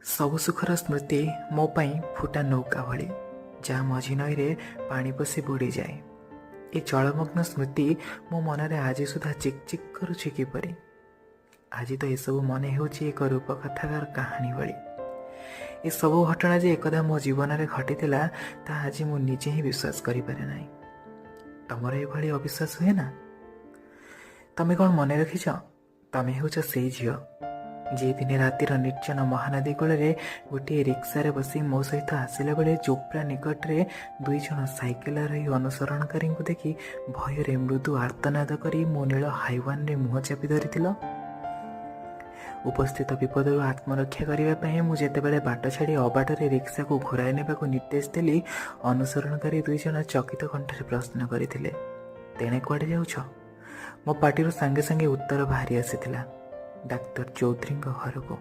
ସବୁ ସୁଖର ସ୍ମୃତି ମୋ ପାଇଁ ଫୁଟା ନୌକା ଭଳି, ଯାହା ମଝି ନଈରେ ପାଣି ପଶି ବୁଡ଼ିଯାଏ। ଏ ଜଳମଗ୍ନ ସ୍ମୃତି ମୋ ମନରେ ଆଜି ସୁଦ୍ଧା ଚିକ୍ ଚିକ୍ କରୁଛି କିପରି। ଆଜି ତ ଏସବୁ ମନେ ହେଉଛି ଏକ ରୂପକଥାର କାହାଣୀ ଭଳି। ଏସବୁ ଘଟଣା ଯେ ଏକଦା ମୋ ଜୀବନରେ ଘଟିଥିଲା, ତାହା ଆଜି ମୁଁ ନିଜେ ହିଁ ବିଶ୍ୱାସ କରିପାରେ ନାହିଁ। ତମର ଏଭଳି ଅବିଶ୍ୱାସ ହୁଏ ନା? ତମେ କ'ଣ ମନେ ରଖିଛ? ତମେ ହେଉଛ ସେଇ ଝିଅ ଯିଏ ଦିନେ ରାତିର ନିର୍ଜନ ମହାନଦୀ କୂଳରେ ଗୋଟିଏ ରିକ୍ସାରେ ବସି ମୋ ସହିତ ଆସିଲା ବେଳେ ଚୋପ୍ରା ନିକଟରେ 2 ଜଣ ସାଇକେଲ ଆରୋହୀ ଅନୁସରଣକାରୀଙ୍କୁ ଦେଖି ଭୟରେ ମୃଦୁ ଆର୍ତ୍ତନାଦ କରି ମୋ ନୀଳ ହାଇୱାନରେ ମୁହଁ ଚାପି ଧରିଥିଲ। ଉପସ୍ଥିତ ବିପଦରୁ ଆତ୍ମରକ୍ଷା କରିବା ପାଇଁ ମୁଁ ଯେତେବେଳେ ବାଟ ଛାଡ଼ି ଅବାଟରେ ରିକ୍ସାକୁ ଘୁରାଇ ନେବାକୁ ନିର୍ଦ୍ଦେଶ ଦେଲି, ଅନୁସରଣକାରୀ 2 ଜଣ ଚକିତ କଣ୍ଠରେ ପ୍ରଶ୍ନ କରିଥିଲେ, ତେଣେ କୁଆଡ଼େ ଯାଉଛ? ମୋ ପାଟିରୁ ସାଙ୍ଗେ ସାଙ୍ଗେ ଉତ୍ତର ବାହାରି ଆସିଥିଲା, ଡାକ୍ତର ଚୌଧୁରୀଙ୍କ ଘରକୁ।